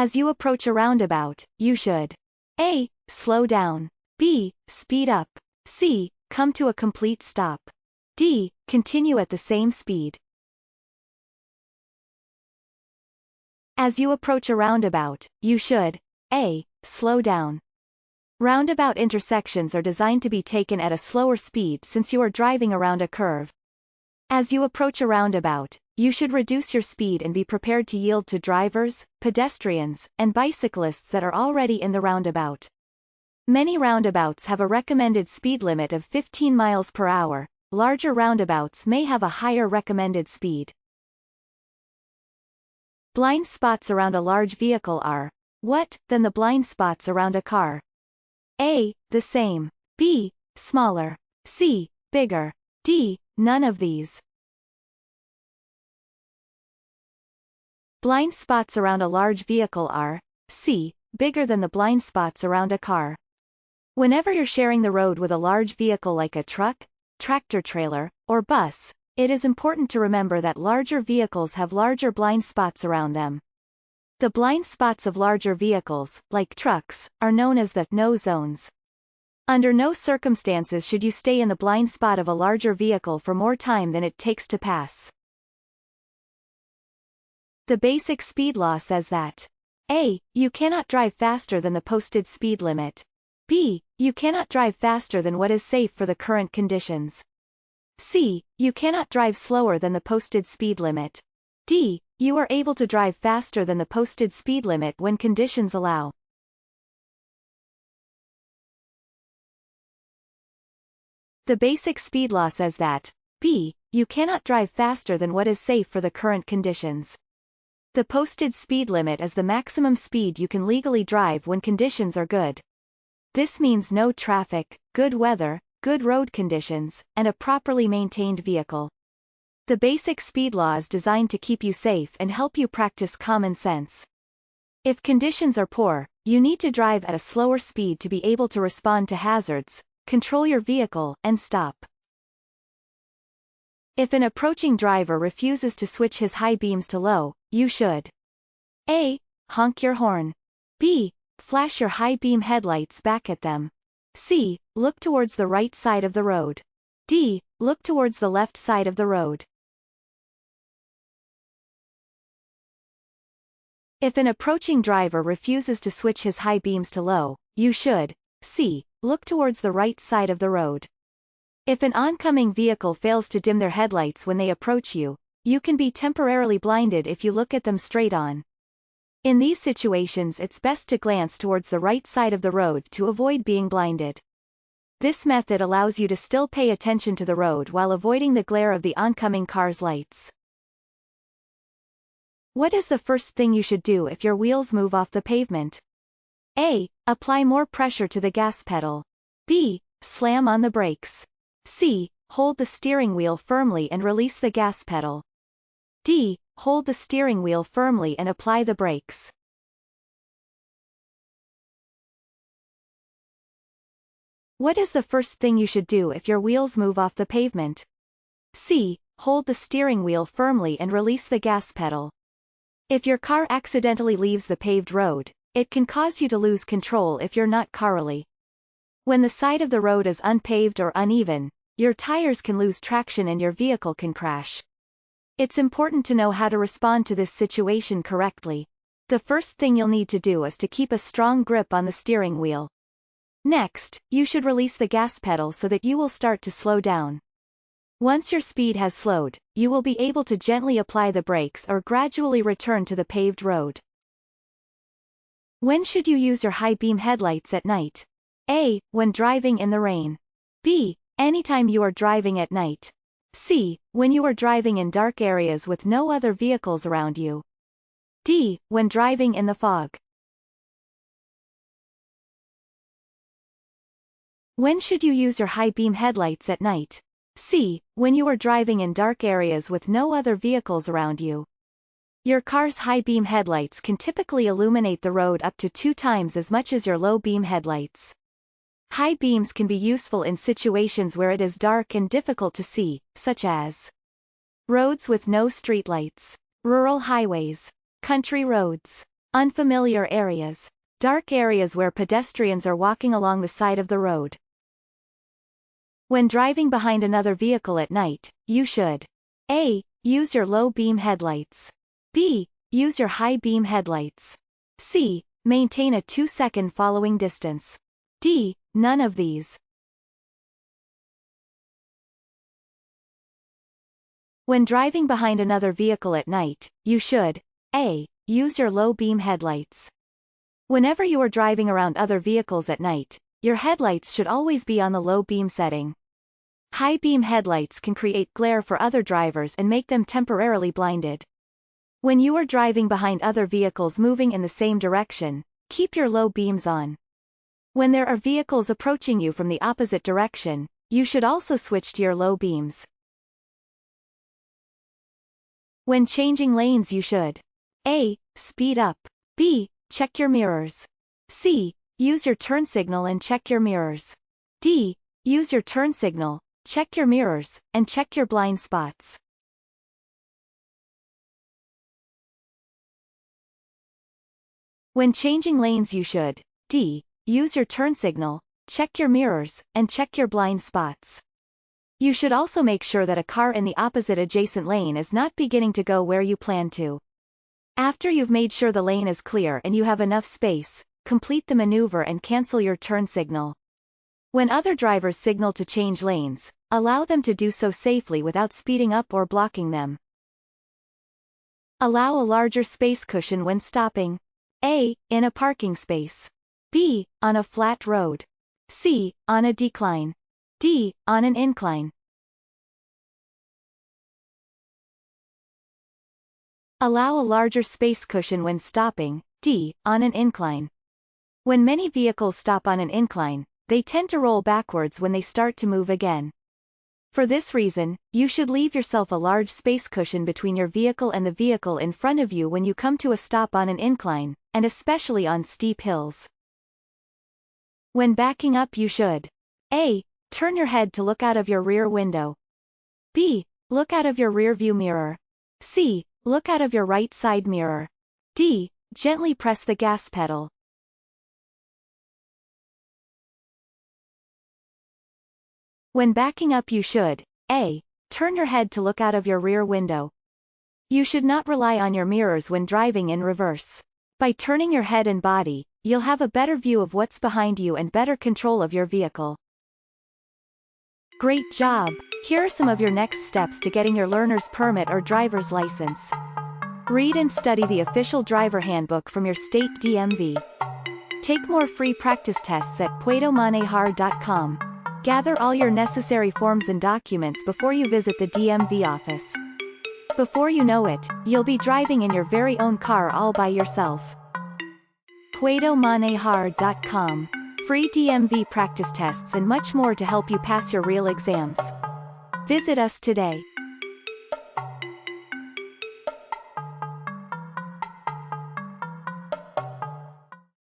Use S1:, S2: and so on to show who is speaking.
S1: As you approach a roundabout, you should A. Slow down. B. Speed up. C. Come to a complete stop. D. Continue at the same speed. As you approach a roundabout, you should A. Slow down. Roundabout intersections are designed to be taken at a slower speed since you are driving around a curve. As you approach a roundabout, you should reduce your speed and be prepared to yield to drivers, pedestrians, and bicyclists that are already in the roundabout. Many roundabouts have a recommended speed limit of 15 miles per hour. Larger roundabouts may have a higher recommended speed. Blind spots around a large vehicle are what than the blind spots around a car? A. The same. B. Smaller. C. Bigger. D. None of these. Blind spots around a large vehicle are C. Bigger than the blind spots around a car. Whenever you're sharing the road with a large vehicle like a truck, tractor-trailer, or bus, it is important to remember that larger vehicles have larger blind spots around them. The blind spots of larger vehicles, like trucks, are known as the no zones. Under no circumstances should you stay in the blind spot of a larger vehicle for more time than it takes to pass. The basic speed law says that A. You cannot drive faster than the posted speed limit. B. You cannot drive faster than what is safe for the current conditions. C. You cannot drive slower than the posted speed limit. D. You are able to drive faster than the posted speed limit when conditions allow. The basic speed law says that B. You cannot drive faster than what is safe for the current conditions. The posted speed limit is the maximum speed you can legally drive when conditions are good. This means no traffic, good weather, good road conditions, and a properly maintained vehicle. The basic speed law is designed to keep you safe and help you practice common sense. If conditions are poor, you need to drive at a slower speed to be able to respond to hazards, control your vehicle, and stop. If an approaching driver refuses to switch his high beams to low, you should A. Honk your horn. B. Flash your high beam headlights back at them. C. Look towards the right side of the road. D. Look towards the left side of the road. If an approaching driver refuses to switch his high beams to low, you should C. Look towards the right side of the road. If an oncoming vehicle fails to dim their headlights when they approach you, you can be temporarily blinded if you look at them straight on. In these situations it's best to glance towards the right side of the road to avoid being blinded. This method allows you to still pay attention to the road while avoiding the glare of the oncoming car's lights. What is the first thing you should do if your wheels move off the pavement? A. Apply more pressure to the gas pedal. B. Slam on the brakes. C. Hold the steering wheel firmly and release the gas pedal. D. Hold the steering wheel firmly and apply the brakes. What is the first thing you should do if your wheels move off the pavement? C. Hold the steering wheel firmly and release the gas pedal. If your car accidentally leaves the paved road, it can cause you to lose control if you're not careful. When the side of the road is unpaved or uneven, your tires can lose traction and your vehicle can crash. It's important to know how to respond to this situation correctly. The first thing you'll need to do is to keep a strong grip on the steering wheel. Next, you should release the gas pedal so that you will start to slow down. Once your speed has slowed, you will be able to gently apply the brakes or gradually return to the paved road. When should you use your high beam headlights at night? A. When driving in the rain. B. Anytime you are driving at night. C. When you are driving in dark areas with no other vehicles around you. D. When driving in the fog. When should you use your high beam headlights at night? C. When you are driving in dark areas with no other vehicles around you. Your car's high beam headlights can typically illuminate the road up to 2 times as much as your low beam headlights. High beams can be useful in situations where it is dark and difficult to see, such as roads with no streetlights, rural highways, country roads, Unfamiliar areas. Dark areas where pedestrians are walking along the side of the road. When driving behind another vehicle at night, you should A. Use your low beam headlights. B. Use your high beam headlights. C. Maintain a 2-second following distance. D. None of these. When driving behind another vehicle at night, you should A. Use your low beam headlights. Whenever you are driving around other vehicles at night, your headlights should always be on the low beam setting. High beam headlights can create glare for other drivers and make them temporarily blinded. When you are driving behind other vehicles moving in the same direction, keep your low beams on. When there are vehicles approaching you from the opposite direction, you should also switch to your low beams. When changing lanes you should A. Speed up. B. Check your mirrors. C. Use your turn signal and check your mirrors. D. Use your turn signal, check your mirrors, and check your blind spots. When changing lanes you should D. Use your turn signal, check your mirrors, and check your blind spots. You should also make sure that a car in the opposite adjacent lane is not beginning to go where you plan to. After you've made sure the lane is clear and you have enough space, complete the maneuver and cancel your turn signal. When other drivers signal to change lanes, allow them to do so safely without speeding up or blocking them. Allow a larger space cushion when stopping. A. In a parking space. B. On a flat road. C. On a decline. D. On an incline. Allow a larger space cushion when stopping. D. On an incline. When many vehicles stop on an incline, they tend to roll backwards when they start to move again. For this reason, you should leave yourself a large space cushion between your vehicle and the vehicle in front of you when you come to a stop on an incline, and especially on steep hills. When backing up you should A. Turn your head to look out of your rear window. B. Look out of your rear view mirror. C. Look out of your right side mirror. D. Gently press the gas pedal. When backing up you should A. Turn your head to look out of your rear window. You should not rely on your mirrors when driving in reverse. By turning your head and body, you'll have a better view of what's behind you and better control of your vehicle. Great job! Here are some of your next steps to getting your learner's permit or driver's license. Read and study the official driver handbook from your state DMV. Take more free practice tests at puedomanejar.com. Gather all your necessary forms and documents before you visit the DMV office. Before you know it, you'll be driving in your very own car all by yourself. puedomanejar.com. Free DMV practice tests and much more to help you pass your real exams. Visit us today.